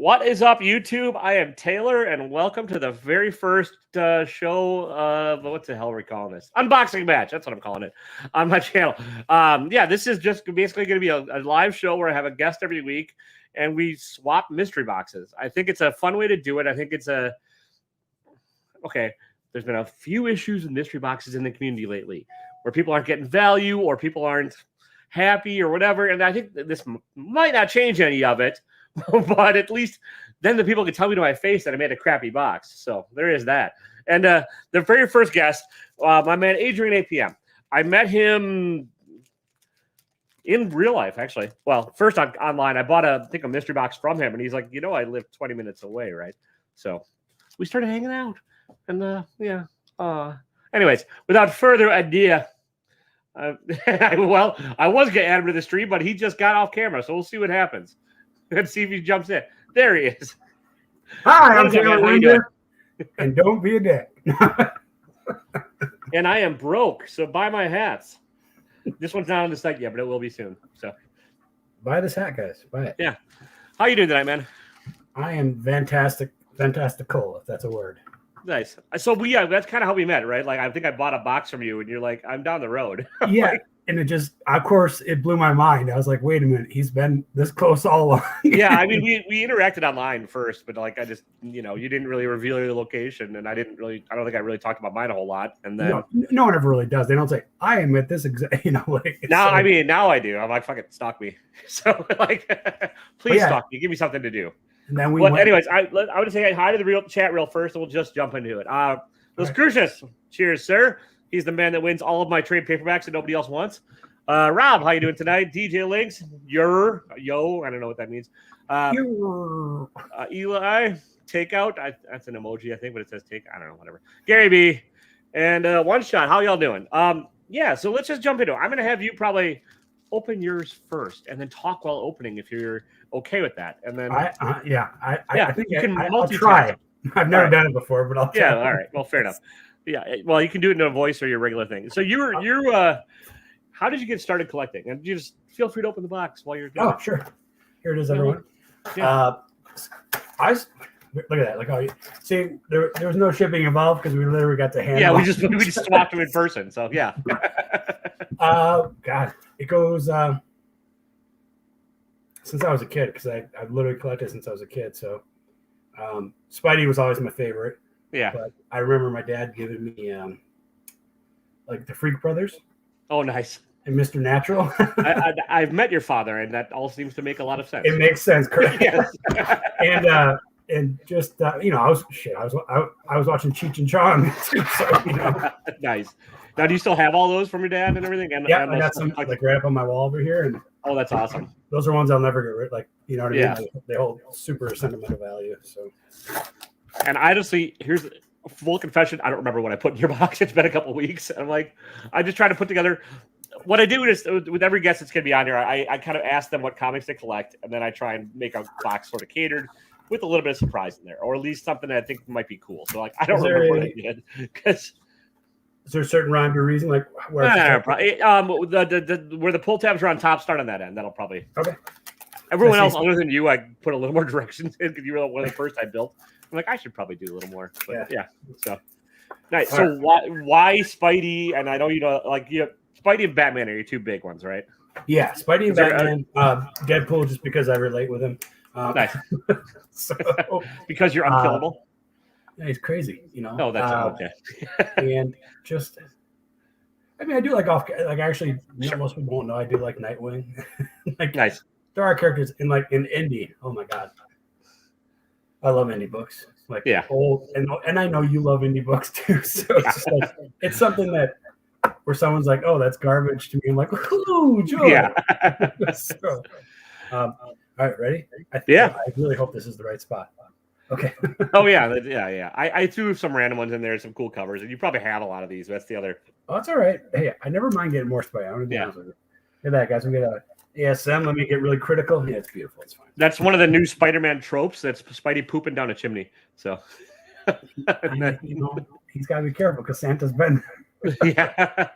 What is up, YouTube? I am Taylor, and welcome to the very first show of what the hell are we calling this? Unboxing match. That's what I'm calling it on my channel. This is just basically going to be a live show where I have a guest every week, and we swap mystery boxes. I think it's a fun way to do it. I think it's okay. There's been a few issues with mystery boxes in the community lately, where people aren't getting value or people aren't happy or whatever. And I think this might not change any of it. But at least then the people can tell me to my face that I made a crappy box. So there is that. And the very first guest, my man Adrian APM. I met him in real life, actually. Well, first online. I bought a mystery box from him, and he's like, I live 20 minutes away, right? So we started hanging out. And anyways, without further ado, I was going to add him to the stream, but he just got off camera, so we'll see what happens. Let's see if he jumps in. There he is. Hi, I'm Taylor, and don't be a dick. And I am broke, so buy my hats. This one's not on the site yet, but it will be soon. So buy this hat, guys. Buy it. Yeah. How you doing tonight, man? I am fantastical, if that's a word. Nice. So that's kind of how we met, right? Like, I think I bought a box from you, and you're like, I'm down the road. Yeah. And it just, of course, it blew my mind. I was like, wait a minute, he's been this close all along. Yeah, I mean, we interacted online first, but like, I just, you didn't really reveal your location, and I don't think I really talked about mine a whole lot. And then no one ever really does. They don't say, I am at this exact, now I do. I'm like, fucking stalk me. So like, please stalk me. Give me something to do. And then anyways, I would say hi to the real chat reel first, and we'll just jump into it. Los Cruces, cheers, sir. He's the man that wins all of my trade paperbacks that nobody else wants. Rob, how you doing tonight? DJ Links, yo, I don't know what that means. Eli, takeout. That's an emoji, I think, but it says take. I don't know, whatever. Gary B, and One Shot. How y'all doing? So let's just jump into it. I'm gonna have you probably open yours first, and then talk while opening if you're okay with that. And then I think you can I'll try. I've never done it before, but I'll try. Yeah, all right. Well, fair enough. Yeah, well, you can do it in a voice or your regular thing. So how did you get started collecting? And you just feel free to open the box while you're doing it. Oh, sure. Here it is, everyone. Yeah. Look at that. Like, see, there was no shipping involved because we literally got to hand. Yeah, we just swapped them in person. So yeah. God, it goes since I was a kid, because I've literally collected since I was a kid. So Spidey was always my favorite. Yeah. But I remember my dad giving me like the Freak Brothers. Oh, nice. And Mr. Natural. I've met your father, and that all seems to make a lot of sense. It makes sense, correct? Yes. and just I was watching Cheech and Chong. So, Nice. Now, do you still have all those from your dad and everything? And I got some like right up on my wall over here. And oh, that's awesome. Those are ones I'll never get rid. Like, you know what I mean? Yeah. They hold super sentimental value. So. And honestly, here's a full confession. I don't remember what I put in your box. It's been a couple of weeks. I'm like, I just try to put together. What I do is with every guest that's going to be on here, I kind of ask them what comics they collect, and then I try and make a box sort of catered with a little bit of surprise in there, or at least something that I think might be cool. So like, I don't remember what I did because. Is there a certain rhyme or reason, like where the pull tabs are on top, start on that end. That'll probably okay. Everyone else other than you, I put a little more directions in because you were one of the first I built. I'm like, I should probably do a little more. But yeah. So nice. So why Spidey? And I know Spidey and Batman are your two big ones, right? Yeah, Spidey and Batman. Deadpool, just because I relate with him. Nice. So, because you're unkillable. Yeah, he's crazy, Oh, that's okay. And just, I mean, I do actually, most people won't know I do like Nightwing. Nice. There are characters in indie. Oh my god, I love indie books. Old, and I know you love indie books too. So it's just it's something that where someone's like, oh, that's garbage to me. I'm like, ooh, joy. Yeah. So, all right, ready? I really hope this is the right spot. Okay. Oh yeah. I threw some random ones in there, some cool covers, and you probably have a lot of these. That's the other. Oh, that's all right. Hey, I never mind getting more Spidey. Look at that, guys. We got a ASM. Let me get really critical. Yeah, it's beautiful. It's fine. That's one of the new Spider-Man tropes. That's Spidey pooping down a chimney. So. He's got to be careful because Santa's been. Yeah.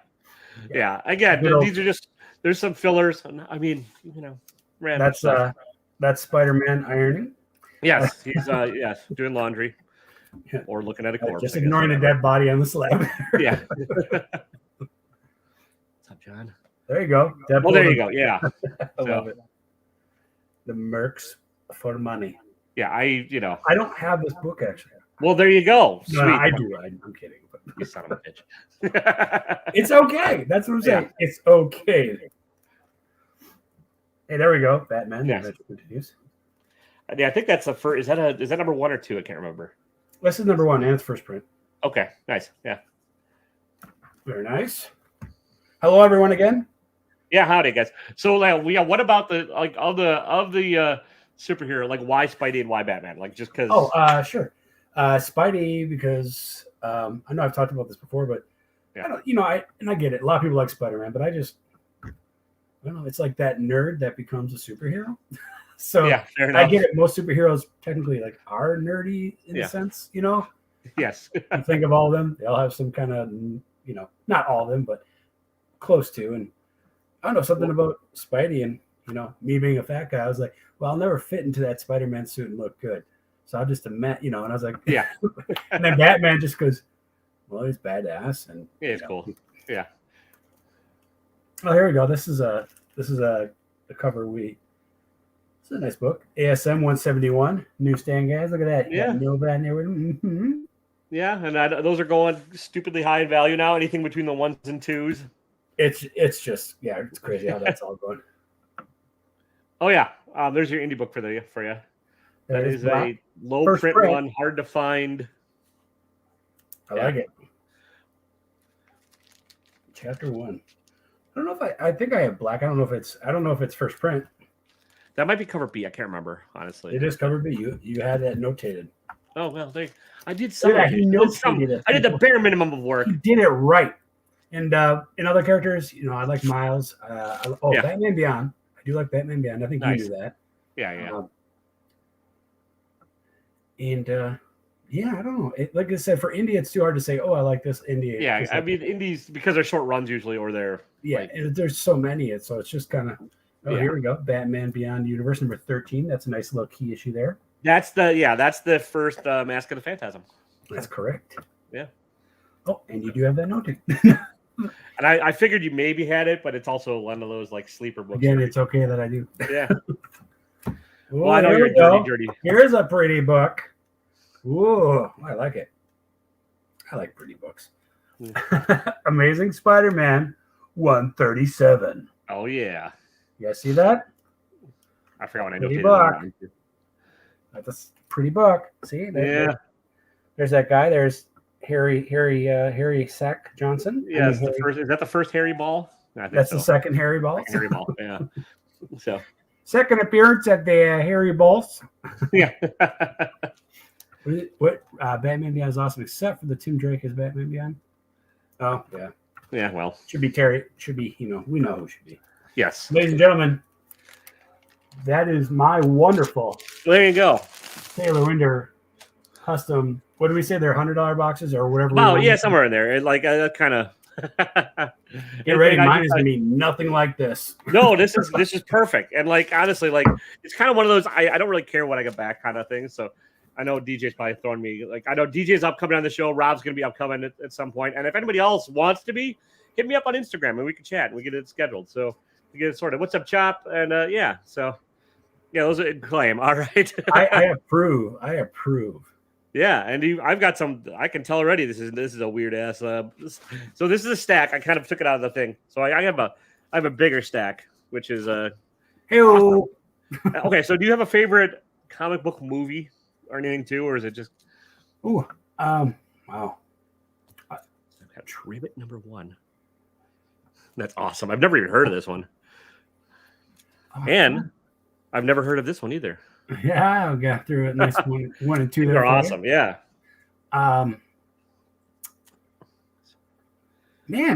Again, these are just. There's some fillers. I mean, random. That's Spider-Man ironing. Yes, he's doing laundry or looking at a corpse. Just ignoring a dead body on the slab. Yeah. What's up, John? There you go. Well, there you go. Yeah. I love it. The Mercs for money. Yeah, I don't have this book actually. Well, there you go. Sweet. No, I do. I'm kidding. But you son of a bitch. It's okay. That's what I'm saying. Yeah. It's okay. Hey, there we go. Batman. Yes. Yeah, I think that's the first. Is that number 1 or 2? I can't remember. This is number 1, and it's first print. Okay, nice. Yeah. Very nice. Hello, everyone, again. Yeah, howdy, guys. So, what about the of the superhero? Like, why Spidey and why Batman? Like, just because? Oh, sure. Spidey, because I know I've talked about this before, but I get it. A lot of people like Spider-Man, but I don't know. It's like that nerd that becomes a superhero. So yeah, fair enough. I get it. Most superheroes technically are nerdy in a sense, Yes. You think of all of them, they all have some kind of, not all of them, but close to. And I don't know, something about Spidey and, me being a fat guy, I was like, well, I'll never fit into that Spider-Man suit and look good. So I'll just and I was like, yeah. And then Batman just goes, well, he's badass. And yeah, it's cool. Yeah. Oh, here we go. This is the cover It's a nice book. ASM 171. Newsstand guys. Look at that. Yeah. Mm-hmm. Yeah, and those are going stupidly high in value now. Anything between the 1s and 2s. It's just it's crazy how that's all going. Oh yeah. There's your indie book for you. That is a low print one, hard to find. I like it. Chapter 1. I don't know if I think I have black. I don't know if it's first print. That might be cover B. I can't remember, honestly. It is cover B. You had that notated. Oh well, I did some. Yeah, I did the bare minimum of work. He did it right. And in other characters, I like Miles. Batman Beyond. I do like Batman Beyond. I think you knew that. Yeah. I don't know. Like I said, for indie, it's too hard to say. Oh, I like this indie. Yeah, I mean, indies because they're short runs usually, or they're there's so many. So it's just kind of. Oh, here we go. Batman Beyond Universe number 13. That's a nice little key issue there. That's the first Mask of the Phantasm. That's correct. Yeah. Oh, and you do have that noted. And I figured you maybe had it, but it's also one of those like sleeper books. Again, it's okay that I do. Yeah. Well, I know you're dirty. Here's a pretty book. Ooh, I like it. I like pretty books. Amazing Spider-Man 137. Oh yeah. You guys see that? I forgot what I pretty book. That's a pretty book. See? There's that guy. There's Harry Sack Johnson. Yeah, is that the first Harry Ball? That's the second Harry Ball. Harry Ball, yeah. So second appearance at the Harry Balls. Yeah. What Batman Beyond is awesome, except for the Tim Drake as Batman Beyond. Oh yeah. Yeah, well. Should be Terry. Should be, we know who should be. Yes. Ladies and gentlemen, that is my wonderful. There you go. Taylor Winder custom. What do we say? They're $100 boxes or whatever. Oh, yeah, somewhere in there. Like kind of. Get ready. Mine is going to be nothing like this. No, this is perfect. And like, honestly, like it's kind of one of those, I don't really care what I get back kind of thing. So I know DJ's probably throwing me. Like, I know DJ's upcoming on the show. Rob's going to be upcoming at some point. And if anybody else wants to be, hit me up on Instagram and we can chat and we get it scheduled. So we get it sorted. What's up, Chop? And so those are claim. All right. I approve. Yeah, and I've got some. I can tell already. This is a weird ass. So this is a stack. I kind of took it out of the thing. So I have a bigger stack, which is Hey-o. Awesome. Okay, so do you have a favorite comic book movie or anything too, or is it just? Ooh, wow. I've got Tribbit number 1. That's awesome. I've never even heard of this one, and I've never heard of this one either. Yeah, I got through it. Nice one and two. They're awesome. Yeah. Man,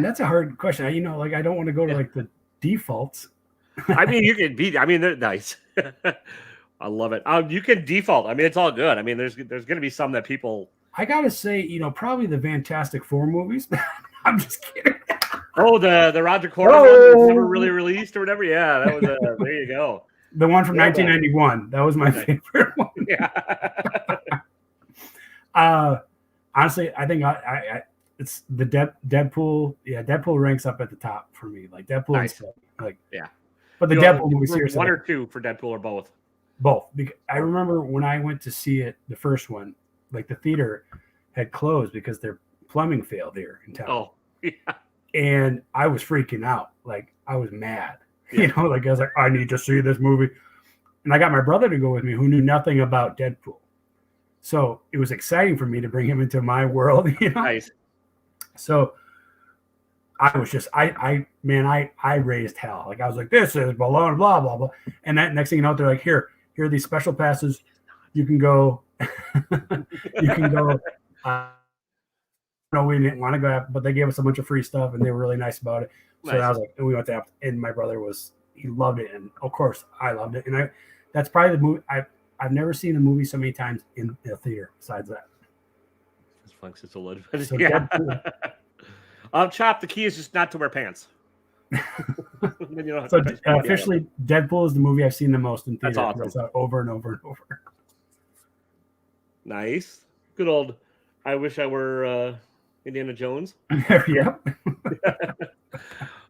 that's a hard question. I don't want to go to like the defaults. I mean, you can be. I mean, they're nice. I love it. You can default. I mean, it's all good. I mean, there's going to be some that people. I gotta say, probably the Fantastic Four movies. I'm just kidding. Oh, the Roger Corman one was never really released or whatever. Yeah, that was there you go. The one from 1991. That was my favorite one. Honestly, I think I it's the Deadpool. Yeah, Deadpool ranks up at the top for me. Like Deadpool, nice. But the Deadpool movie, seriously, one or two for Deadpool or both. Both. Because I remember when I went to see it, the first one, like the theater had closed because their plumbing failed here in town. Oh, yeah. And I was freaking out. Like I was mad. Yeah. Like I was like, I need to see this movie. And I got my brother to go with me who knew nothing about Deadpool. So it was exciting for me to bring him into my world, Nice. So I was just, I raised hell. Like I was like, this is blah, blah, blah, blah. And that next thing you know, they're like, here are these special passes. You can go, no, we didn't want to go, but they gave us a bunch of free stuff and they were really nice about it. So I was like, and we went to, and my brother he loved it. And of course I loved it. And that's probably the movie I've never seen a movie so many times in a theater besides that. This funks. It's a little bit. Yeah. Chop, the key is just not to wear pants. So officially, Deadpool is the movie I've seen the most in theater. That's awesome. I saw it over and over and over. Nice. Good old, I wish I were Indiana Jones. Yeah.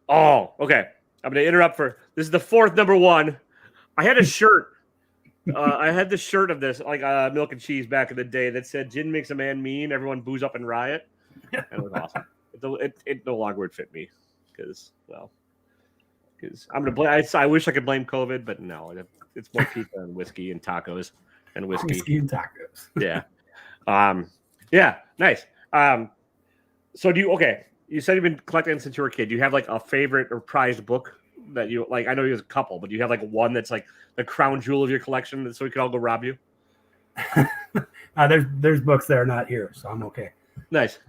Oh, okay. I'm going to interrupt this is the fourth number one. I had a shirt. I had the shirt of this, like milk and cheese back in the day that said, "Gin makes a man mean. Everyone booze up and riot." And it was awesome. It no longer would fit me because I'm gonna blame. I wish I could blame COVID, but no, it's more pizza and whiskey and tacos and whiskey. Whiskey and tacos. Yeah. Yeah. Nice. So you said you've been collecting since you were a kid. Do you have like a favorite or prized book that you like? I know there's a couple, but do you have like one that's like the crown jewel of your collection so we could all go rob you? There's books that are not here, so I'm okay. Nice.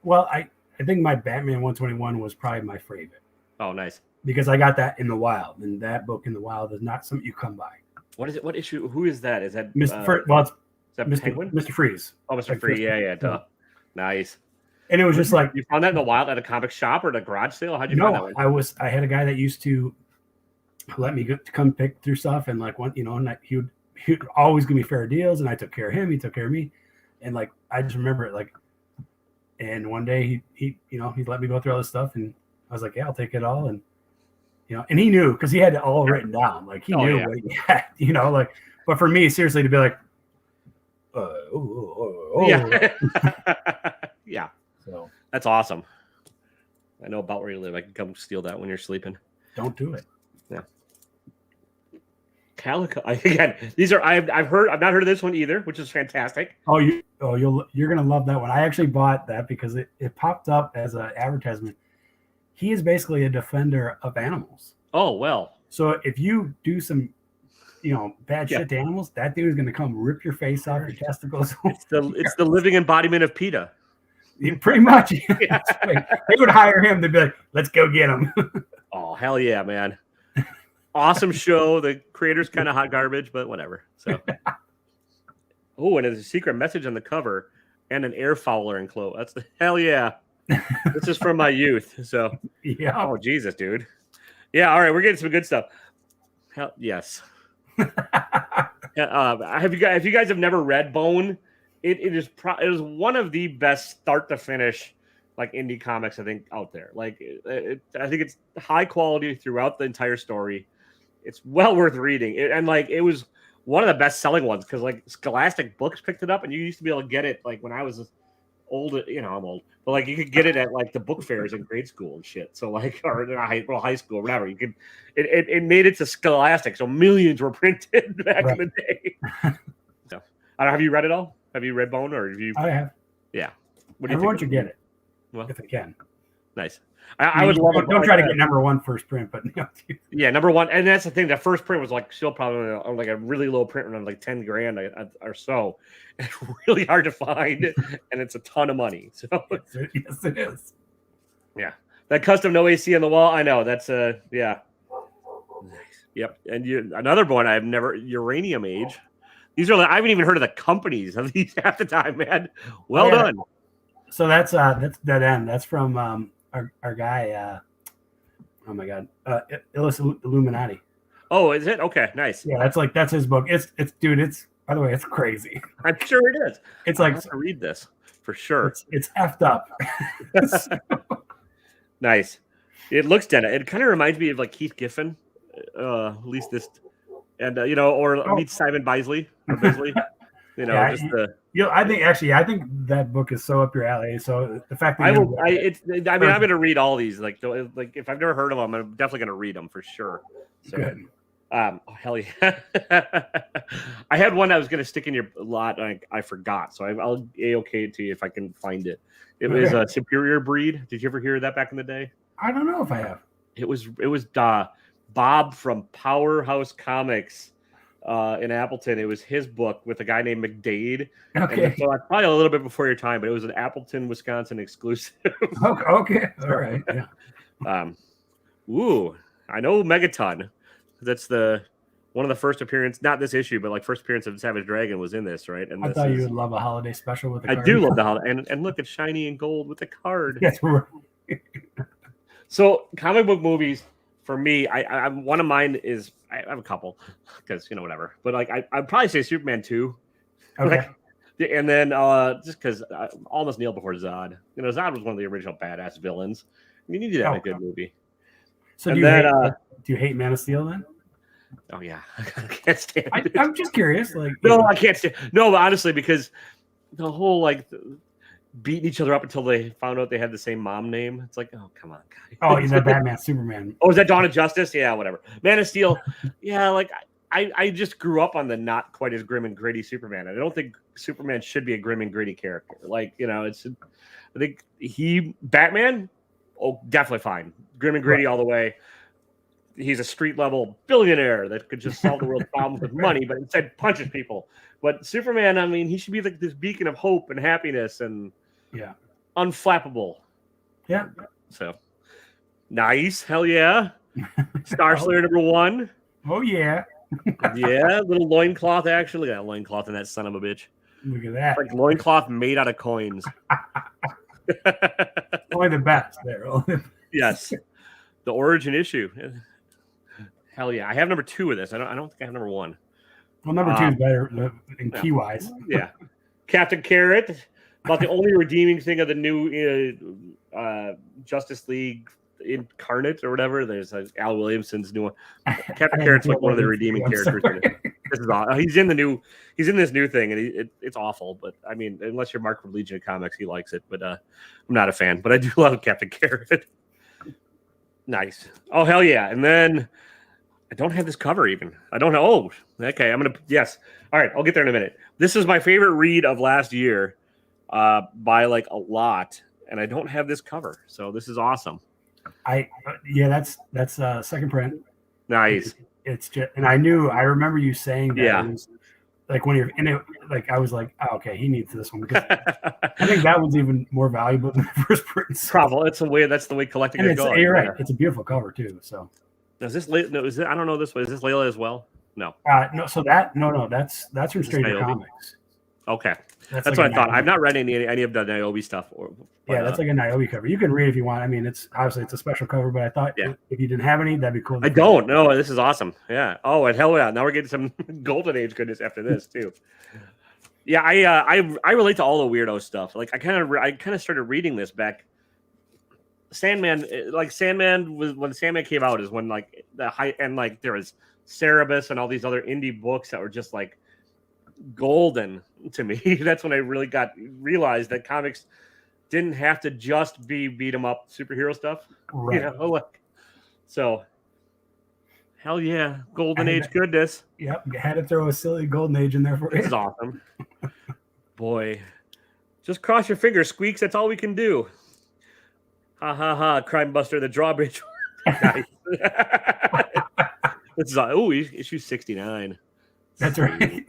Well, I think my Batman 121 was probably my favorite. Oh, nice. Because I got that in the wild, and that book in the wild is not something you come by. What is it? What issue? Who is that? Is that Mr. Is that Mr. Penguin? Mr. Freeze. Oh, Mr. Freeze. Yeah. Nice. And it was just like you found that in the wild at a comic shop or at a garage sale. How'd you find that one? I had a guy that used to let me come pick through stuff, and like one, and he would always give me fair deals, and I took care of him. He took care of me, and like I just remember it like. And one day he let me go through all this stuff, and I was like, yeah, I'll take it all, and and he knew because he had it all written down, like he knew what he had, like. But for me, seriously, to be like, yeah. Yeah. So that's awesome. I know about where you live. I can come steal that when you're sleeping. Don't do it. Yeah. Calico. Again, these are I've not heard of this one either, which is fantastic. You're gonna love that one. I actually bought that because it popped up as an advertisement. He is basically a defender of animals. Oh well. So if you do some bad shit to animals, that dude is gonna come rip your face off, your testicles. It's the living embodiment of PETA. Yeah, pretty much. Yeah. They would hire him to be like, let's go get him. Oh, hell yeah, man. Awesome show. The creator's kind of hot garbage, but whatever. So, oh, and there's a secret message on the cover and an air fouler enclosed. That's hell yeah. This is from my youth. So, yeah. Oh, Jesus, dude. Yeah. All right. We're getting some good stuff. Hell yes. If you guys have never read Bone, it is one of the best start to finish like indie comics I think out there. Like I think it's high quality throughout the entire story. It's well worth reading. It was one of the best selling ones because like Scholastic Books picked it up, and you used to be able to get it like when I was old. I'm old, but like you could get it at like the book fairs in grade school and shit. So like or in high school or whatever. You could it made it to Scholastic, so millions were printed back in the day. So have you read it all? Have you read Bone or have you? I have. Yeah. What do you think? Everyone should get it. Well, if it can. Nice. I would love it. Don't try to get number one first print, but yeah, number one. And that's the thing. The first print was like still probably on like a really low print run, like 10 grand or so. It's really hard to find, and it's a ton of money. So yes, it is. Yeah, that custom no AC on the wall. I know that's yeah. Nice. Yep. And another one I've never Uranium Age. These are I haven't even heard of the companies of these half the time, man. Well done. So that's Dead End. That's from our guy. Oh my God, Illuminati. Oh, is it? Okay, nice. Yeah, that's his book. It's dude. It's by the way, it's crazy. I'm sure it is. It's I like have to read this for sure. It's effed up. Nice. It looks dead. It kind of reminds me of like Keith Giffen, at least this, and or meet Simon Bisley. Yeah, just the. I think that book is so up your alley. So the fact that I'm going to read all these. Like if I've never heard of them, I'm definitely going to read them for sure. So, good. Oh hell yeah! I had one I was going to stick in your lot. I forgot, so I'll A-OK it to you if I can find it. It was a Superior Breed. Did you ever hear that back in the day? I don't know if I have. It was Bob from Powerhouse Comics in Appleton. It was his book with a guy named McDade. Okay. So probably a little bit before your time, but it was an Appleton, Wisconsin exclusive. Okay. All right. Yeah. I know Megaton. That's one of the first appearance, not this issue, but like first appearance of Savage Dragon was in this, right? And I thought you would love a holiday special with the card. I do love the holiday, and look, it's shiny and gold with the card. Yes, right. So comic book movies for me, I one of mine is I have a couple because whatever, but like I'd probably say Superman 2. Okay. And then just because I almost kneeled before Zod. Zod was one of the original badass villains. I mean, you need to have a good movie. So do you hate Man of Steel then? Oh yeah, I can't stand it. I'm just curious. Like, no, I can't stand. No, honestly, because the whole beating each other up until they found out they had the same mom name. It's like, oh come on, guys. Oh, is that Batman, Superman? Oh, is that Dawn of Justice? Yeah, whatever. Man of Steel. Yeah, like I just grew up on the not quite as grim and gritty Superman. I don't think Superman should be a grim and gritty character. Like I think Batman. Oh, definitely fine. Grim and gritty all the way. He's a street level billionaire that could just solve the world's problems with money, but instead punches people. But Superman, I mean, he should be like this beacon of hope and happiness and unflappable. Yeah. So nice. Hell yeah. Star Slayer #1. Oh yeah. Yeah, little loincloth action. Look at that loincloth in that son of a bitch. Look at that. Like loincloth made out of coins. Only the best there. Yes. The origin issue. Hell yeah. I have #2 of this. I don't think I have #1. Well, #2 is better in key wise. Yeah. Captain Carrot. About the only redeeming thing of the new Justice League Incarnate or whatever. There's Al Williamson's new one. Captain Carrot's like one of the redeeming characters. This is awesome. He's in this new thing, and it's awful. But I mean, unless you're Mark from Legion of Comics, he likes it. But I'm not a fan. But I do love Captain Carrot. Nice. Oh hell yeah! And then I don't have this cover even. I don't know. Oh, okay. Yes. All right. I'll get there in a minute. This is my favorite read of last year, by like a lot, and I don't have this cover, so this is awesome. That's second print. Nice. It's just, and I remember you saying that. Yeah. It was, like when you're in it, like I was like, oh, okay, he needs this one because I think that one's even more valuable than the first print. Probably that's the way collecting is going. You're right. It's a beautiful cover too. So is this? No, is it? I don't know this one. Is this Layla as well? No. No. So that's from Stranger Comics. Okay, that's like what I thought. I've not read any of the Niobe stuff. That's like a Niobe cover. You can read it if you want. I mean, it's obviously a special cover, but I thought if you didn't have any, that'd be cool. I don't. No, this is awesome. Yeah. Oh, and hell yeah! Now we're getting some Golden Age goodness after this too. Yeah, I relate to all the weirdo stuff. Like I kind of started reading this back. Sandman was when Sandman came out is when like the high and like there was Cerebus and all these other indie books that were just like golden to me. That's when I really realized that comics didn't have to just be beat 'em up superhero stuff. Right. So hell yeah, Golden Age goodness. Yep, had to throw a silly Golden Age in there for you. This is awesome. Boy, just cross your fingers, Squeaks. That's all we can do. Ha ha ha! Crime Buster, the drawbridge. Nice. This is issue 69. That's right.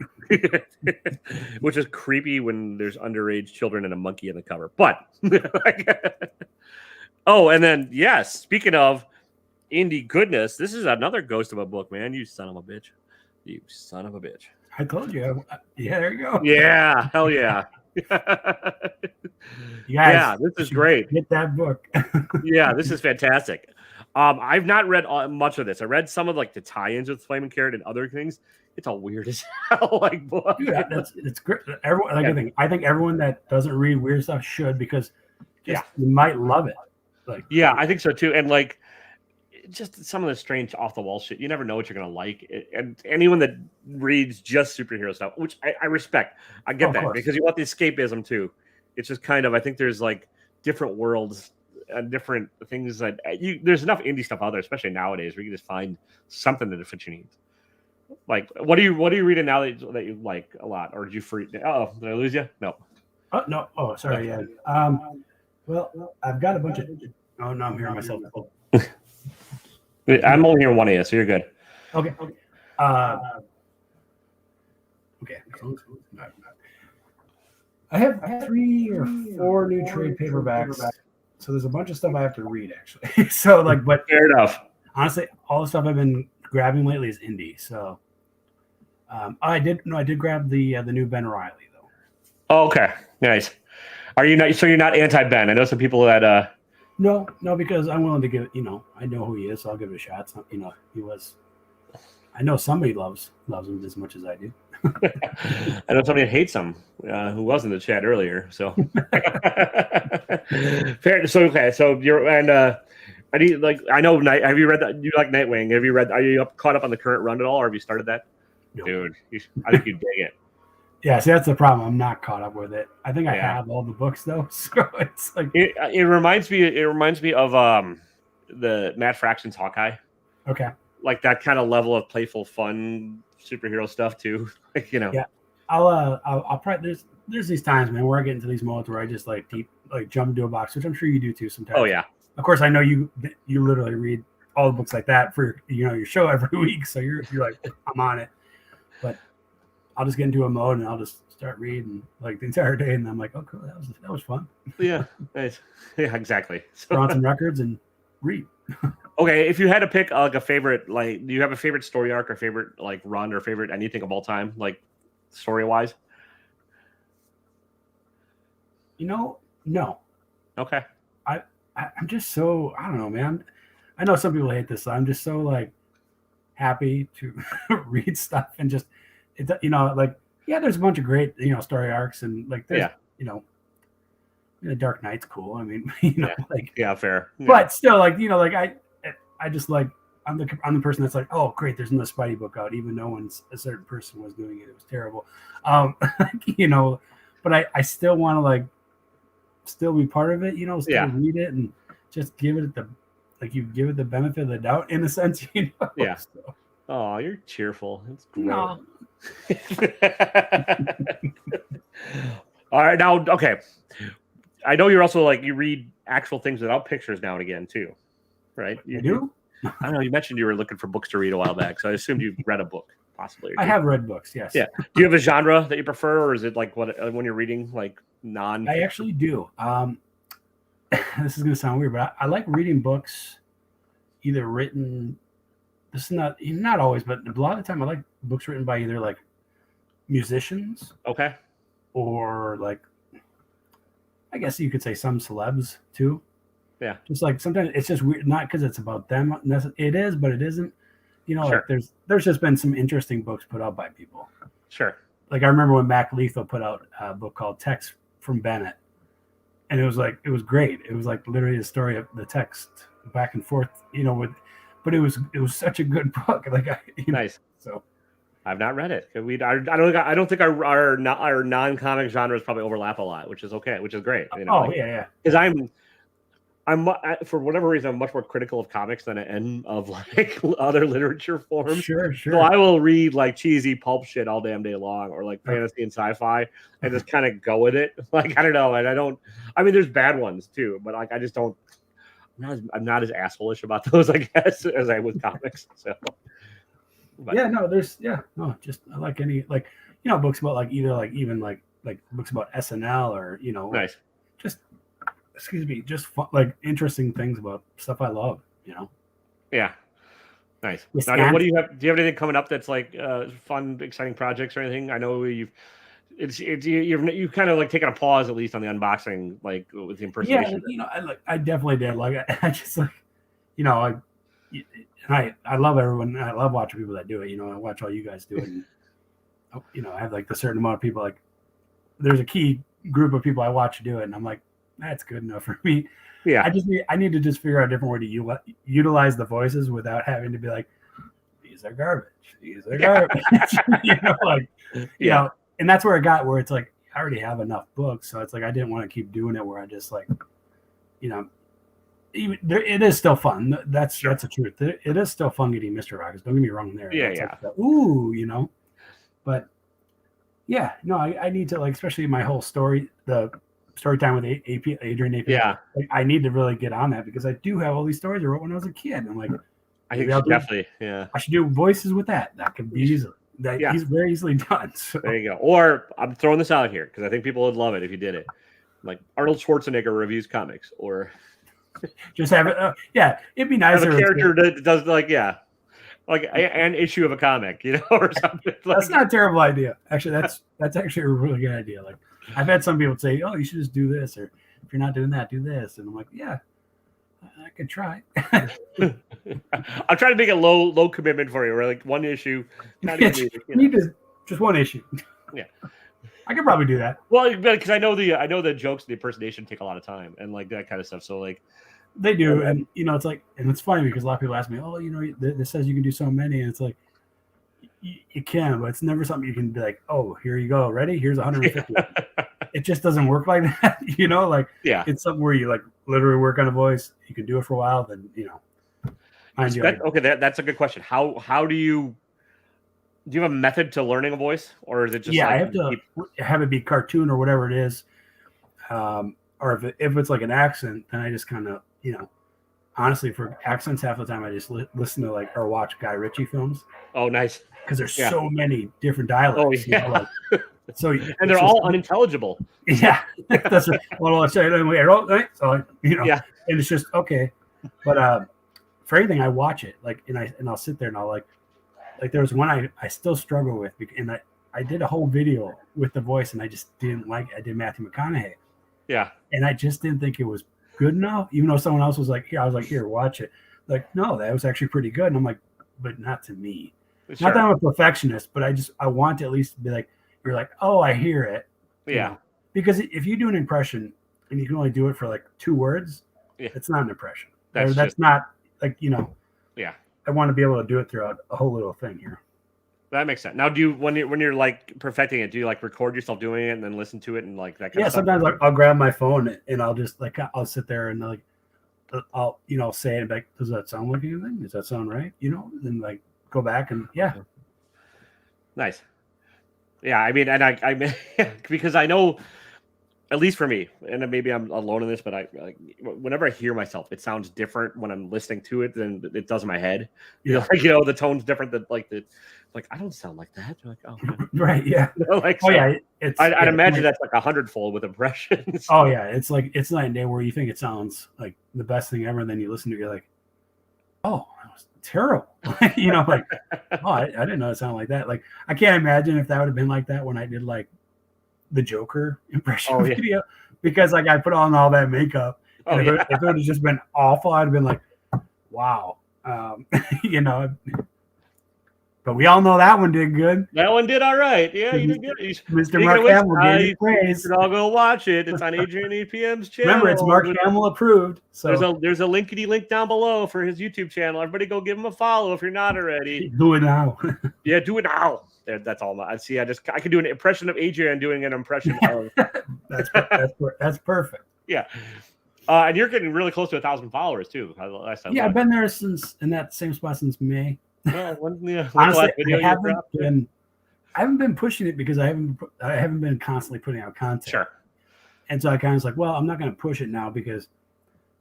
Which is creepy when there's underage children and a monkey in the cover. But and then speaking of indie goodness, this is another ghost of a book, man. You son of a bitch. You son of a bitch. I told you. Yeah, there you go. Yeah, hell yeah. Guys, this is great. Get that book. Yeah, this is fantastic. I've not read much of this. I read some of like the tie-ins with Flaming Carrot and other things. It's all weird as hell. Like, book. Dude, it's great. Everyone, like, I think everyone that doesn't read weird stuff should, because you might love it. Like, I think so too. And like, just some of the strange off the wall shit. You never know what you're gonna like. And anyone that reads just superhero stuff, which I respect, I get that, because you want the escapism too. It's just kind of, I think there's like different worlds and different things that there's enough indie stuff out there, especially nowadays, where you can just find something that fits your needs. Like, what are you reading now that you like a lot, or did you free? Oh, did I lose you? No. Oh no. Oh, sorry. Yeah. Well, I've got a bunch of. Oh no, I'm hearing myself. I'm only hearing one of you, so you're good. Okay. Okay. I have 3 or 4 new trade paperbacks, so there's a bunch of stuff I have to read actually. So like, but fair enough. Honestly, all the stuff I've been grabbing lately is indie. So I did grab the new Ben Reilly though. Oh, okay, nice. Are you not? So you're not anti-Ben? I know some people that. No, because I'm willing to give it. I know who he is, so I'll give it a shot. So, he was. I know somebody loves him as much as I do. I know somebody that hates him, who was in the chat earlier. So fair. So okay. So you're I do like. I know. Have you read that? You like Nightwing? Have you read? Are you caught up on the current run at all, or have you started that? No. Dude, I think you dig it. Yeah, see, that's the problem. I'm not caught up with it. I think I have all the books though, so it's like it reminds me. It reminds me of the Matt Fraction's Hawkeye. Okay. Like that kind of level of playful, fun superhero stuff too. Like, Yeah, I'll probably there's these times, man, where I get into these moments where I just like jump into a box, which I'm sure you do too sometimes. Oh yeah. Of course, I know you literally read all the books like that for your show every week, so you're like, I'm on it. But I'll just get into a mode and I'll just start reading like the entire day, and I'm like, oh, cool, that was fun. Yeah, nice. Yeah, exactly. Throw on some records and read. Okay, if you had to pick like a favorite, like, do you have a favorite story arc or favorite like run or favorite anything of all time, like story wise? No. Okay. I'm just so, I don't know, man. I know some people hate this. So I'm just so like happy to read stuff and just like, there's a bunch of great story arcs, and like there's the Dark Knight's cool. I mean, like fair. Yeah. But still, like I just like I'm the person that's like, oh great, there's another Spidey book out, even though when a certain person was doing it, it was terrible. But I still want to like still be part of it, still read it and just give it the benefit of the doubt in a sense, Yeah. So. Oh, you're cheerful. It's great. No. All right, now okay. I know you're also like you read actual things without pictures now and again too, right? You do? I don't know. You mentioned you were looking for books to read a while back, so I assumed you read a book, possibly. I have read books, yes. Yeah. Do you have a genre that you prefer, or is it like what when you're reading like non? I actually do. This is going to sound weird, but I like reading books either written. This is not always, but a lot of the time I like books written by either like musicians, okay, or like I guess you could say some celebs too. Yeah, just like sometimes it's just weird, not because it's about them. It is, but it isn't. Sure. Like there's just been some interesting books put out by people. Sure. Like I remember when Mac Lethal put out a book called Text from Bennett, and it was great. It was like literally a story of the text back and forth, but it was such a good book. Like nice. So I've not read it. I don't think our non-comic genres probably overlap a lot, which is okay, which is great. Yeah. Because I'm for whatever reason I'm much more critical of comics than I am of like other literature forms. Sure. So I will read like cheesy pulp shit all damn day long, or like fantasy and sci-fi, and just kind of go with it. Like I don't know, and I mean, there's bad ones too, but like I just don't. I'm not as asshole-ish about those, I guess, as I with comics. So. But. Just I like any books about like either like even like books about SNL or nice. Just fun, like interesting things about stuff I love. Yeah, nice. Now, what do you have? Do you have anything coming up that's like fun, exciting projects or anything? I know you've kind of like taken a pause at least on the unboxing, like with the impersonation. Yeah, I definitely did. Like I just like I love everyone. I love watching people that do it. I watch all you guys do it. And, I have like the certain amount of people. Like, there's a key group of people I watch do it, and I'm like, that's good enough for me. Yeah. I need to just figure out a different way to utilize the voices without having to be like, these are garbage. These are garbage. And that's where it got where it's like, I already have enough books, so it's like I didn't want to keep doing it where I just like, it is still fun. That's the truth. It is still fun getting Mr. Rogers. Don't get me wrong there. Yeah. Like but yeah, no, I need to, like, especially my whole story, the story time with Adrian APM. Yeah. Like, I need to really get on that because I do have all these stories I wrote when I was a kid. I'm like, I think definitely, yeah. I should do voices with that. That could be easily. He's very easily done. So. There you go. Or I'm throwing this out here because I think people would love it if you did it. Like Arnold Schwarzenegger reviews comics, or just have it. It'd be nice. Have a character that does like an issue of a comic, or something. That's not a terrible idea. Actually, that's actually a really good idea. Like, I've had some people say, "Oh, you should just do this," or if you're not doing that, do this. And I'm like, yeah, I could try. I'm trying to make a low commitment for you, or like one issue. Just one issue. Yeah, I could probably do that. Well, because I know the jokes, the impersonation take a lot of time and like that kind of stuff. So like they do, and it's like, and it's funny because a lot of people ask me, "Oh, this says you can do so many," and it's like you can, but it's never something you can be like, "Oh, here you go, ready? Here's 150." It just doesn't work like that, It's something where you like literally work on a voice. You can do it for a while, then Okay, that's a good question. How do you have a method to learning a voice, or is it just I have to have it be cartoon or whatever it is, or if it's like an accent, then I just kind of honestly, for accents, half the time I just listen to or watch Guy Ritchie films. Oh, nice, because there's so many different dialects. Oh yeah. So and they're all unintelligible. Yeah, that's well. I say anyway. So and it's just okay. But for anything, I watch it and I'll sit there and I'll like there was one I still struggle with, and I did a whole video with the voice and I just didn't like it. I did Matthew McConaughey. Yeah, and I just didn't think it was good enough. Even though someone else was like, "Here," I was like, "Here, watch it." Like, no, that was actually pretty good. And I'm like, but not to me. Sure. Not that I'm a perfectionist, but I want to at least be like. You're like, oh, I hear it. Yeah. Because if you do an impression and you can only do it for like 2 words, it's not an impression. That's not like, Yeah. I want to be able to do it throughout a whole little thing here. That makes sense. Now, do you when you're like perfecting it, do you like record yourself doing it and then listen to it and like that kind of stuff? Yeah, sometimes I'll grab my phone and I'll just I'll sit there and like I'll say it like, does that sound like anything? Does that sound right? Then like go back and Nice. Yeah, I mean, and I because I know, at least for me, and maybe I'm alone in this, but whenever I hear myself, it sounds different when I'm listening to it than it does in my head. Yeah. The tone's different than like I don't sound like that. You're like, oh, right, yeah. I'd imagine that's like 100-fold with impressions. Oh yeah, it's night and day where you think it sounds like the best thing ever, and then you listen to it, you're like, oh, that was terrible. I didn't know it sounded like that. Like, I can't imagine if that would have been like that when I did like the Joker impression video, because like I put on all that makeup. And if it would have just been awful, I'd have been like, wow. But we all know that one did good. That one did all right. Yeah, you did good. Mr. Mark Hamill gave you praise. You should all go watch it. It's on Adrian APM's channel. Remember, it's Mark Hamill approved. So there's a linkity link down below for his YouTube channel. Everybody go give him a follow if you're not already. Do it now. Yeah, do it now. That's all. I see. I could do an impression of Adrian doing an impression of. That's perfect. Yeah. And you're getting really close to 1,000 followers too. Last time. Yeah, I've been there in that same spot since May. Well, honestly, I haven't been pushing it because I haven't been constantly putting out content. Sure. And so I kind of was like, well, I'm not going to push it now because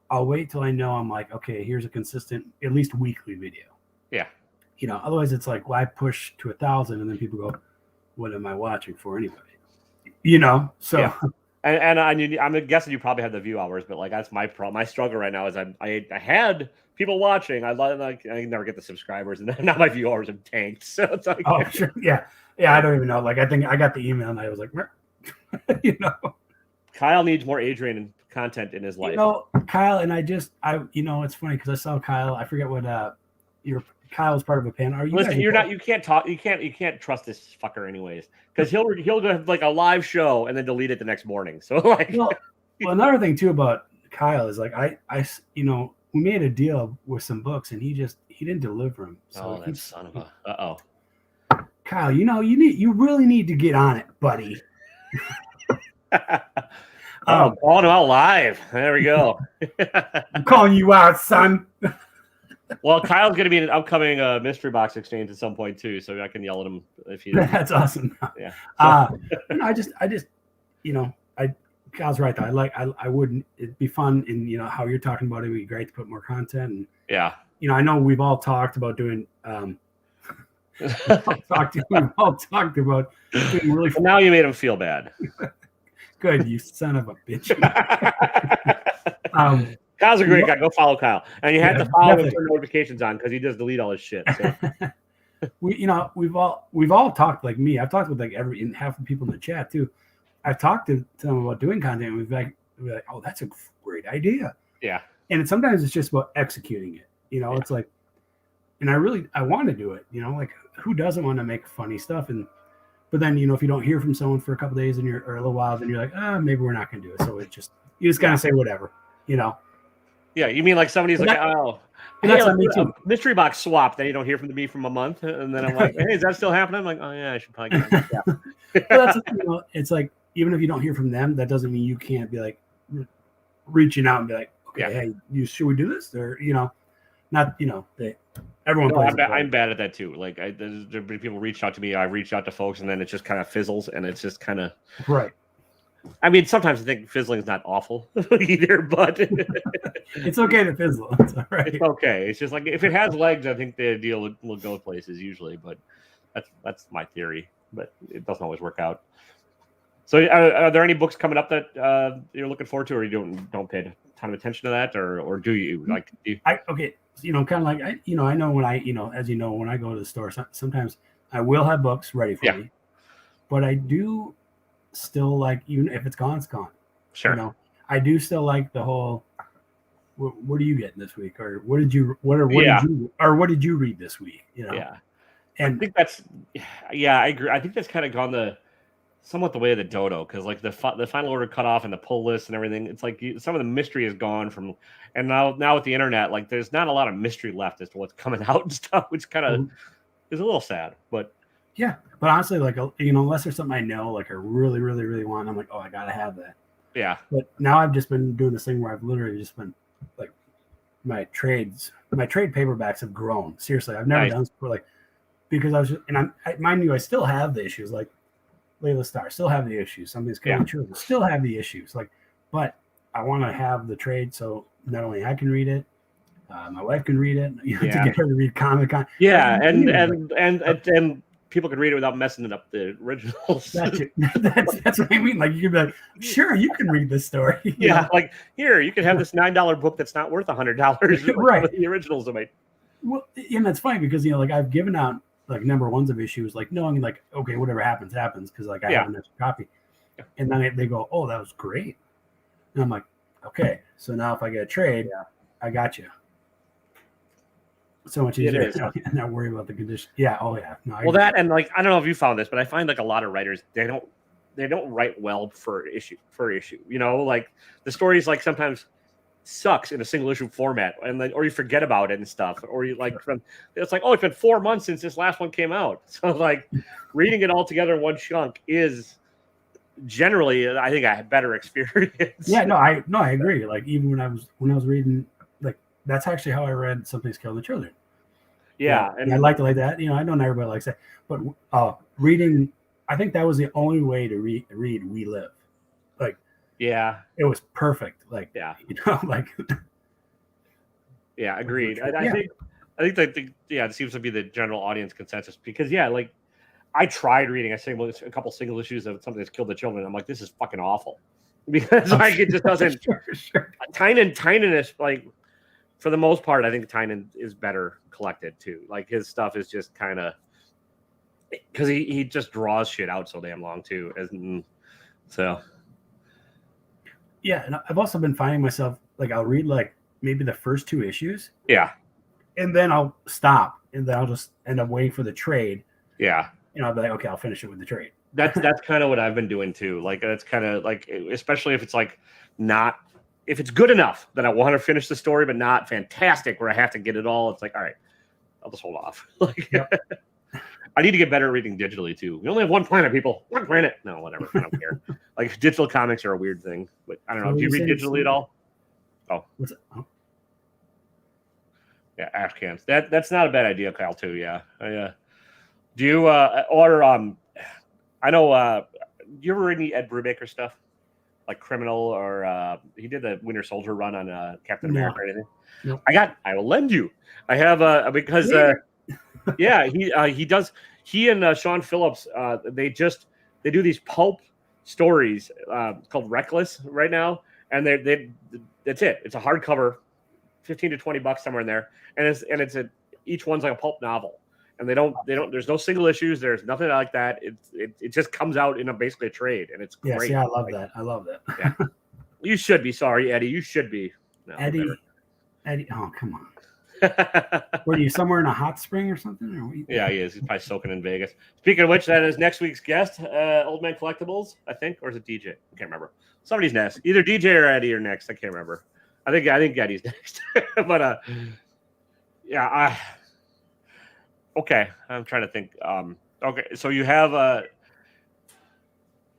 I'll wait till I know I'm like, okay, here's a consistent, at least weekly video. Yeah. Otherwise it's like, well, I push to 1,000 and then people go, what am I watching for anyway? So. Yeah. And I'm guessing you probably have the view hours, but like that's my problem. My struggle right now is I had people watching. I never get the subscribers, and now my view hours have tanked. So it's like, oh sure, yeah. I don't even know. Like I think I got the email and I was like, Kyle needs more Adrian content in his life. You know, Kyle, and it's funny because I saw Kyle. I forget what Kyle was part of a panel. Listen, you can't talk. You can't trust this fucker anyways, because he'll have like a live show and then delete it the next morning. So like, well, another thing too about Kyle is like we made a deal with some books and he didn't deliver them. So that son of a Kyle, you really need to get on it, buddy. Calling him out live. There we go. I'm calling you out, son. Well, Kyle's going to be in an upcoming mystery box exchange at some point too, so I can yell at him if he. That's awesome. Yeah. Kyle's right though. I wouldn't. It'd be fun, and how you're talking about it would be great to put more content. And yeah, I know we've all talked about doing. We've all talked about doing really. Now you made him feel bad. Good, you son of a bitch. Kyle's a great guy. Go follow Kyle, and you have to follow him and turn notifications on because he does delete all his shit. So. We've all talked, like me. I've talked with like half the people in the chat too. I've talked to them about doing content. And we're like, oh, that's a great idea. Yeah. And sometimes it's just about executing it. It's like, and I want to do it. Like who doesn't want to make funny stuff? But then if you don't hear from someone for a couple of days or a little while, then you're like, maybe we're not going to do it. So you just gotta say whatever. Yeah, you mean like somebody's like, that's on me too. Mystery box swap. Then you don't hear from me from a month, and then I'm like, hey, is that still happening? I'm like, oh yeah, I should probably get it. Yeah. That's it's like even if you don't hear from them, that doesn't mean you can't be like reaching out and be like, okay, hey, should we do this? Or not everyone. I'm bad at that too. Like there people reach out to me, I reach out to folks, and then it just kind of fizzles, and it's just kind of right. I mean, sometimes I think fizzling is not awful either, but it's okay to fizzle. It's all right. It's okay. It's just like if it has legs, I think the deal will go places usually. But that's my theory. But it doesn't always work out. So, are there any books coming up that you're looking forward to, or you don't pay a ton of attention to that, or do you like? Kind of like I know when as when I go to the store, sometimes I will have books ready for me, but I do. Still like even if it's gone, it's gone. Sure. I do still like the whole. What are you getting this week, or what did you read this week? Yeah. And I think that's. Yeah, I agree. I think that's kind of gone somewhat the way of the dodo because like the final order cutoff and the pull list and everything. It's like some of the mystery is gone from, and now with the internet, like there's not a lot of mystery left as to what's coming out and stuff, which kind of is a little sad, but. Yeah, but honestly, like unless there's something I know, like I really, really, really want, I'm like, oh, I gotta have that. Yeah. But now I've just been doing this thing where I've literally just been like, my trade paperbacks have grown. Seriously, I've never done this before, like because I was just, and mind you, I still have the issues, like Layla Starr, still have the issues. Some of these children still have the issues, like, but I want to have the trade so not only I can read it. My wife can read it. To get her to read Comic-Con. Yeah, and people can read it without messing up the originals. That's what I mean. Like you can be like, sure, you can read this story. Like here, you can have this $9 book that's not worth $100. Right. The originals are made. Well, and that's funny because like I've given out like number ones of issues, like knowing like okay, whatever happens, because like I have an extra copy. And then they go, oh, that was great. And I'm like, okay, so now if I get a trade, I got you. So much easier and not worry about the condition. Yeah. Oh yeah. No, that and like I don't know if you found this, but I find like a lot of writers they don't write well for issue. Like the stories like sometimes sucks in a single issue format, and or you forget about it and stuff, or you like it's like it's been 4 months since this last one came out. So like reading it all together in one chunk is generally I think a better experience. Yeah. No, I agree. Like even when I was reading. That's actually how I read Something's Killing the Children. Yeah. And I liked it like that. I know not everybody likes that. But reading, I think that was the only way to read We Live. Like, yeah. It was perfect. Like, like. Yeah, agreed. I think it seems to be the general audience consensus because, like, I tried reading a couple single issues of Something That's Killed the Children. I'm like, this is fucking awful. Because, like, it just doesn't. Sure. Tynan is, like, for the most part, I think Tynan is better collected too. Like his stuff is just kind of because he just draws shit out so damn long too. So Yeah, and I've also been finding myself like I'll read like maybe the first 2 issues. Yeah. And then I'll stop, and then I'll just end up waiting for the trade. Yeah. I'll be like, okay, I'll finish it with the trade. That's kind of what I've been doing too. Like that's kind of like, especially if it's like not, if it's good enough that I want to finish the story, but not fantastic where I have to get it all. It's like, all right, I'll just hold off. Like, yep. I need to get better at reading digitally too. We only have one planet, people. One planet. No, whatever. I don't care. Like digital comics are a weird thing, but I don't know. Do you read digitally at all? Oh, what's it? Oh. Yeah, ash cans. That's not a bad idea, Kyle. Too. Yeah. Do you or I know. Do you ever read any Ed Brubaker stuff, like Criminal, or he did the Winter Soldier run on Captain America or anything? Nope. I will lend you. I have because yeah, he does. He and Sean Phillips they do these pulp stories called Reckless right now, and they that's it. It's a hardcover, $15 to $20 somewhere in there, and it's each one's like a pulp novel, and they don't. There's no single issues. There's nothing like that. It just comes out in basically a trade, and it's great. Yeah, I love that. Yeah. You should be sorry, Eddie. You should be. No, Eddie. Oh, come on. Were you somewhere in a hot spring or something? Or yeah, he is. He's probably soaking in Vegas. Speaking of which, that is next week's guest, Old Man Collectibles, I think, or is it DJ? I can't remember. Somebody's next. Either DJ or Eddie are next. I can't remember. I think Eddie's next. But yeah, okay. I'm trying to think. Okay, so you have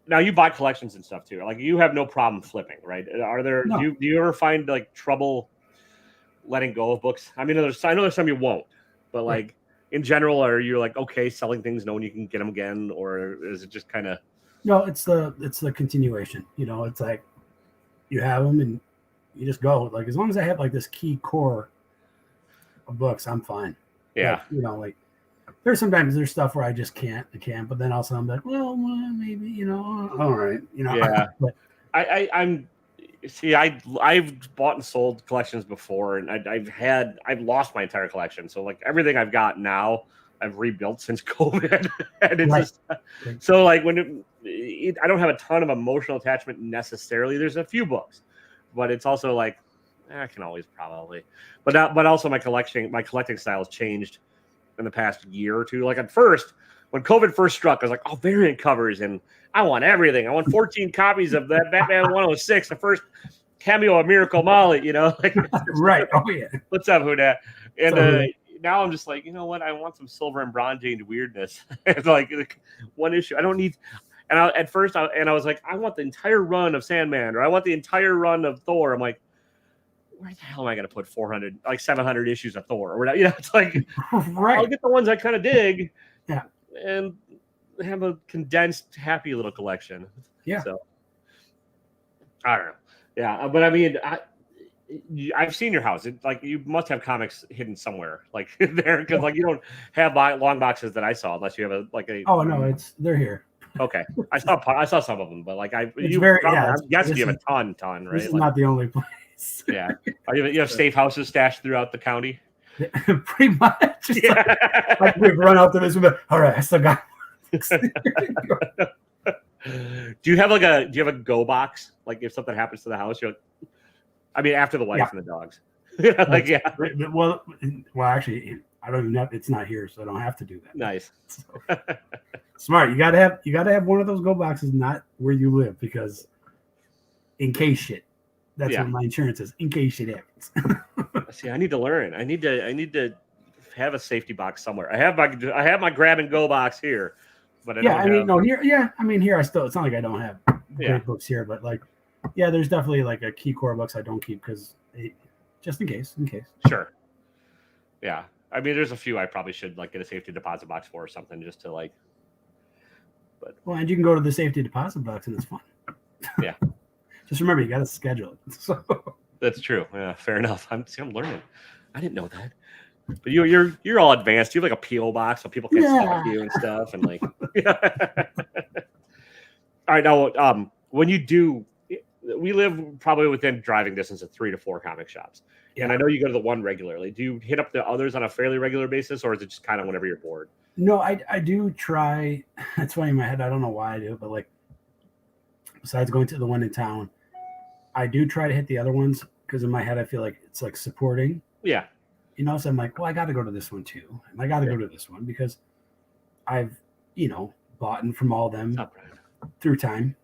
now you buy collections and stuff too. Like you have no problem flipping, right? Are there? No. Do you ever find like trouble letting go of books? I mean, I know there's some you won't, but like in general, are you like okay selling things knowing you can get them again, or is it just kind of? No, it's the continuation. It's like you have them and you just go. Like as long as I have like this key core of books, I'm fine. Yeah. But, like there's sometimes stuff where I just can't. But then also I'm like, well, maybe all right. Yeah. But I'm. See, I've bought and sold collections before, and I've lost my entire collection. So like everything I've got now, I've rebuilt since COVID, and it's just so like when I don't have a ton of emotional attachment necessarily. There's a few books, but it's also like I can always probably, but also my collecting style has changed in the past year or two. Like at first, when COVID first struck, I was like, oh, variant covers, and I want everything. I want 14 copies of that Batman 106, the first cameo of Miracle Molly, like right. Oh yeah. What's up, Huda? And now I'm just like, you know what? I want some silver and bronze weirdness. It's like one issue. I don't need. And I was like, I want the entire run of Sandman, or I want the entire run of Thor. I'm like, where the hell am I going to put 700 issues of Thor or whatever? It's like, right. I'll get the ones I kind of dig. Yeah. And have a condensed, happy little collection. Yeah. So I don't know. Yeah, but I mean, I've seen your house. Like you must have comics hidden somewhere, like there, because like you don't have long boxes that I saw, unless you have a. Oh no, they're here. Okay, I saw some of them, but like I'm guessing you have a ton, right? This is not the only place. Yeah, you have safe houses stashed throughout the county. Pretty much. Like we've run out to this. All right, I still got. Do you have a go box? Like if something happens to the house, you're like, I mean, after the wife and the dogs. Like yeah. Well, actually, I don't even know. It's not here, so I don't have to do that. Nice. So, smart. You gotta have one of those go boxes not where you live, because in case shit. That's what my insurance is, in case shit happens. See, I need to learn. I need to have a safety box somewhere. I have my grab and go box here, but here. Here I still. It's not like I don't have great books here, but like, there's definitely like a key core books I don't keep because just in case. Sure. Yeah, I mean, there's a few I probably should like get a safety deposit box for or something just to like. But and you can go to the safety deposit box and it's fun. Yeah. Just remember, you got to schedule it. So. That's true. Yeah, fair enough. I'm learning. I didn't know that. But you're all advanced. You have like a PO box so people can stalk you and stuff, and like. All right, now when you do, we live probably within driving distance of 3 to 4 comic shops, and I know you go to the one regularly. Do you hit up the others on a fairly regular basis, or is it just kind of whenever you're bored? No, I do try. It's funny in my head. I don't know why I do, but like, besides going to the one in town. I do try to hit the other ones because in my head I feel like it's like supporting. Yeah. You know, so I'm like, well, I got to go to this one too, and I got to go to this one because I've, bought in from all of them through time,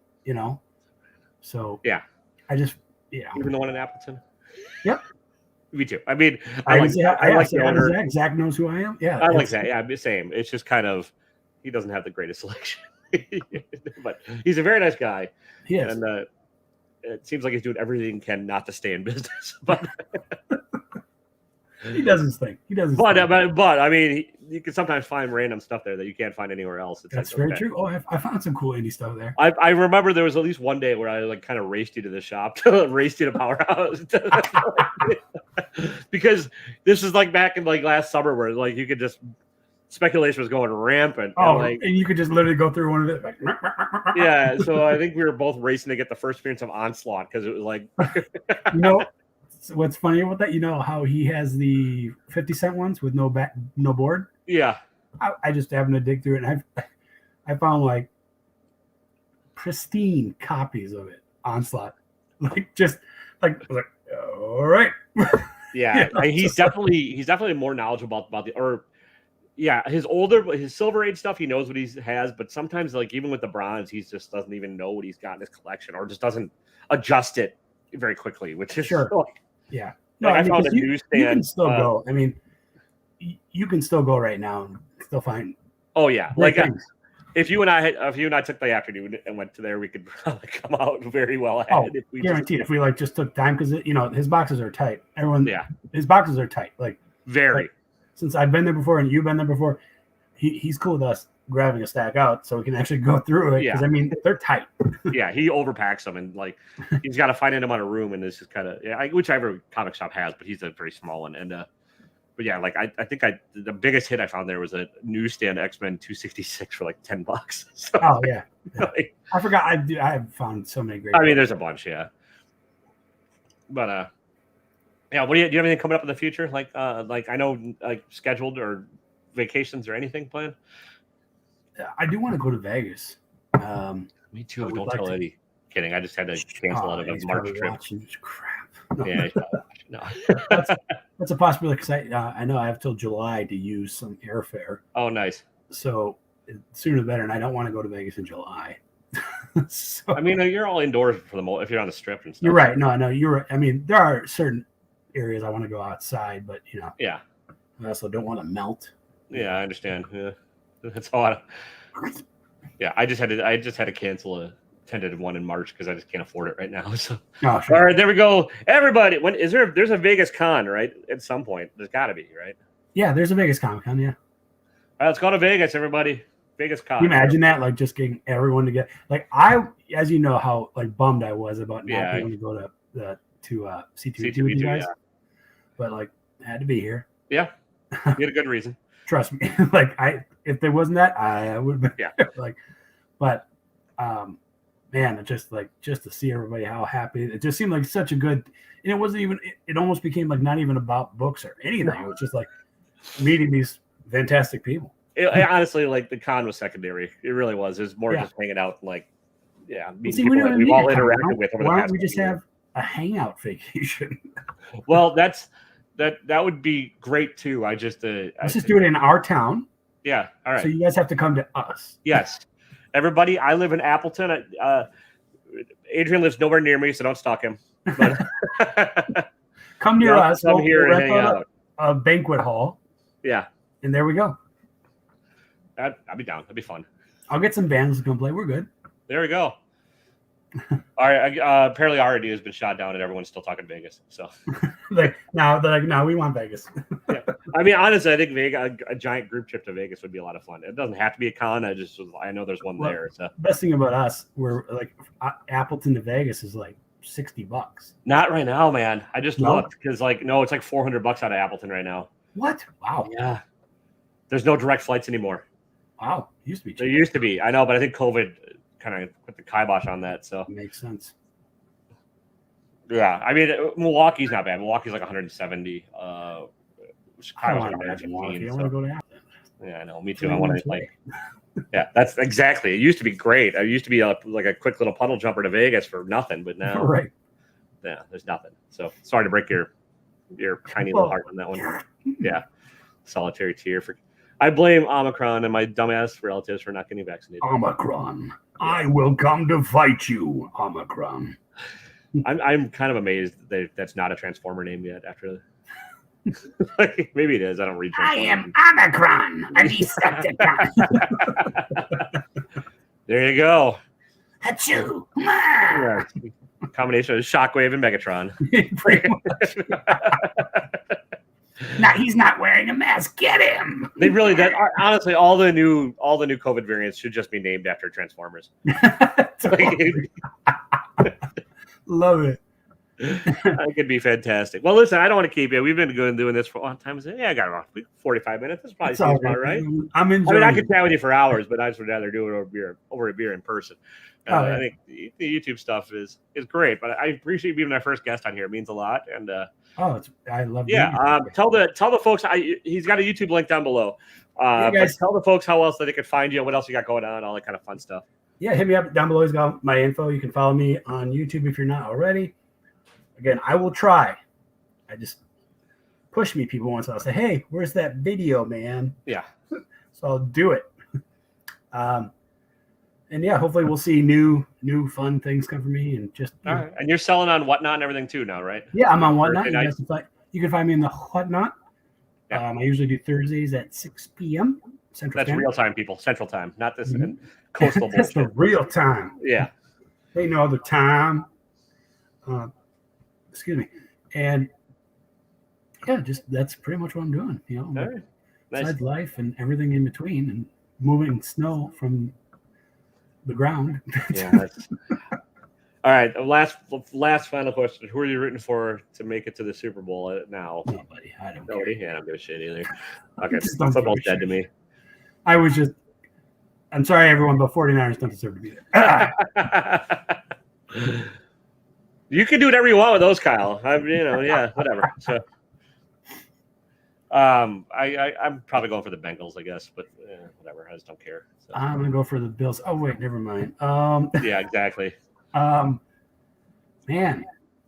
So yeah, I just, even the one in Appleton. Yep. Me too. I mean, I like the owner. Zach knows who I am. Yeah, I like Zach. Yeah, same. It's just kind of he doesn't have the greatest selection, but he's a very nice guy. He is. And it seems like he's doing everything he can not to stay in business, but. He does his thing. But I mean, you can sometimes find random stuff there that you can't find anywhere else. That's very true. Oh, I found some cool indie stuff there. I remember there was at least one day where I like kind of raced you to the shop, raced you to Powerhouse, because this is like back in like last summer where like you could just speculation was going rampant. Oh, and you could just literally go through one of it. Like, yeah, so I think we were both racing to get the first appearance of Onslaught because it was like, what's funny about that? You know how he has the 50-cent ones with no board? Yeah. I just happened to dig through it, and I found like pristine copies of it. Onslaught, all right. Yeah, he's definitely more knowledgeable about his Silver Age stuff. He knows what he has, but sometimes like even with the bronze, he just doesn't even know what he's got in his collection, or just doesn't adjust it very quickly, which is sure. Yeah. No, I found a newsstand. You can still go. I mean, you can still go right now and still find. Oh yeah, like if you and I took the afternoon and went to there, we could probably come out very well ahead. Guaranteed. If we like just took time, because his boxes are tight. His boxes are tight. Like very. Like, since I've been there before and you've been there before, he's cool with us grabbing a stack out so we can actually go through it. Because I mean, they're tight. Yeah, he overpacks them, and like he's got a finite amount of room, and this is kind of which every comic shop has, but he's a very small one. And but yeah, like I think the biggest hit I found there was a newsstand X-Men 266 for like $10. So, oh yeah, like, I forgot. I've found so many great. I mean, there's a bunch, yeah. But yeah, do you have anything coming up in the future? Like I know like scheduled or vacations or anything planned? I do want to go to Vegas. Me too. Don't tell Eddie. Kidding. I just had to cancel out of a March trip. Crap. No. Yeah. No. That's a possibility because I know I have till July to use some airfare. Oh, nice. So sooner the better, and I don't want to go to Vegas in July. So, I mean, you're all indoors for the most if you're on the strip and stuff. You're right. No, you're right. I mean, there are certain areas I want to go outside, but yeah, I also don't want to melt. Yeah, I understand. Yeah, that's all. Yeah, I just had to cancel a tentative one in March because I just can't afford it right now. So, oh, sure. All right, there we go. Everybody, there's a Vegas con, right? At some point, there's got to be, right? Yeah, there's a Vegas Comic Con. Yeah. All right, let's go to Vegas, everybody. Vegas con. Can you imagine that? Like just getting everyone together. Like as you know, how like bummed I was about not being able to go to C2E2 with you guys. Yeah. But like, I had to be here. Yeah, you had a good reason. Trust me. Like if there wasn't that, I would have been. Yeah. Like, but man, it just to see everybody how happy. It just seemed like such a good. And it wasn't even. It almost became like not even about books or anything. It was just like meeting these fantastic people. Honestly, like the con was secondary. It really was. It was more just hanging out, like, meeting people that we've all interacted with over the past. Why don't we just have a hangout vacation? Well, that would be great too. Let's just do it in our town. Yeah. All right. So you guys have to come to us. Yes. Everybody, I live in Appleton. Adrian lives nowhere near me, so don't stalk him. But come near us. Come here and hang out. A banquet hall. Yeah. And there we go. I'd be down. That'd be fun. I'll get some bands to come play. We're good. There we go. All right. Apparently, our idea has been shot down, and everyone's still talking Vegas. So, now we want Vegas. Yeah. I mean, honestly, I think a giant group trip to Vegas would be a lot of fun. It doesn't have to be a con. I know there's one there. So, best thing about us, we're like Appleton to Vegas is like $60. Not right now, man. I just looked because it's like $400 out of Appleton right now. What? Wow. Yeah. There's no direct flights anymore. Wow. Used to be cheap. There used to be. I know, but I think COVID kind of put the kibosh on that. So makes sense. Yeah. I mean, Milwaukee's not bad. Milwaukee's like 170. Chicago's like 115. I want to go to Appleton. Yeah, I know. Me too. I want to like. Yeah, that's exactly. It used to be great. It used to be like a quick little puddle jumper to Vegas for nothing, but now, right? yeah, there's nothing. So sorry to break your tiny little heart on that one. Yeah, solitary tear for. I blame Omicron and my dumbass relatives for not getting vaccinated. Omicron, I will come to fight you, Omicron. I'm kind of amazed that that's not a Transformer name yet. After like, maybe it is. I don't read. I am Omicron, a Decepticon. There you go. Achoo! Yeah. Combination of Shockwave and Megatron. Pretty much. Now he's not wearing a mask. Get him! They really that honestly all the new COVID variants should just be named after Transformers. Love it. That could be fantastic. Well, listen, I don't want to keep you. We've been doing this for a long time. Yeah, I got about 45 minutes. This probably seems about right. I'm enjoying. I could chat with you for hours, but I just would rather do it over a beer in person. I think the YouTube stuff is great, but I appreciate you being my first guest on here. It means a lot. And I love. Yeah, tell the folks. He's got a YouTube link down below. Guys, tell the folks how else that they could find you, what else you got going on, all that kind of fun stuff. Yeah, hit me up down below. He's got my info. You can follow me on YouTube if you're not already. Again, I will try. I just push me people once. I'll say, "Hey, where's that video, man?" Yeah. So I'll do it. And yeah, hopefully we'll see new fun things come from me and just. All right. And you're selling on Whatnot and everything too now, right? Yeah, I'm on Whatnot. You can find me in the Whatnot. Yeah. I usually do Thursdays at 6 p.m. Central Time. That's real time, people. Central Time, not this coastal bullshit. That's the real time. Yeah. They know the time. Excuse me. And yeah, just that's pretty much what I'm doing. You know, all right. Besides life and everything in between, and moving snow from the ground. Yeah. All right. Last final question. Who are you rooting for to make it to the Super Bowl now? Nobody. I don't care. Nobody? Yeah, I don't give a shit either. Okay. Football's dead to me. I'm sorry, everyone, but 49ers don't deserve to be there. You can do whatever you want with those, Kyle. Yeah, whatever. So, I'm probably going for the Bengals, I guess, but whatever. I just don't care. So. I'm gonna go for the Bills. Oh wait, never mind. Yeah, exactly. Man,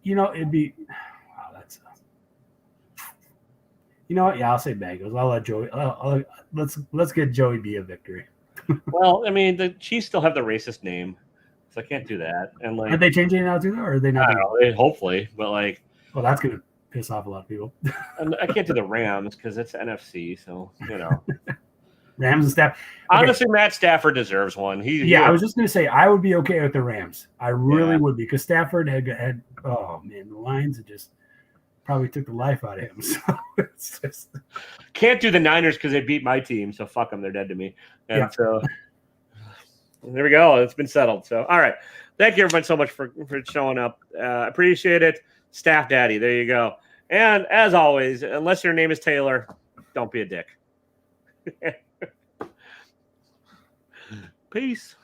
it'd be. Wow, that's. You know what? Yeah, I'll say Bengals. I'll let Joey. Let's get Joey B a victory. Well, I mean, the Chiefs still have the racist name, so I can't do that. And are they changing it now too, or are they not? I don't know, hopefully, but well, that's gonna piss off a lot of people. And I can't do the Rams because it's NFC, so Rams and Stafford. Okay. Honestly, Matt Stafford deserves one. I was just gonna say I would be okay with the Rams. I really would be, because Stafford had oh man, the Lions had just probably took the life out of him. So it's just can't do the Niners because they beat my team, so fuck them, they're dead to me. And so there we go. It's been settled. So all right, thank you everyone so much for showing up. Appreciate it, Staff Daddy. There you go. And as always, unless your name is Taylor, don't be a dick. Peace.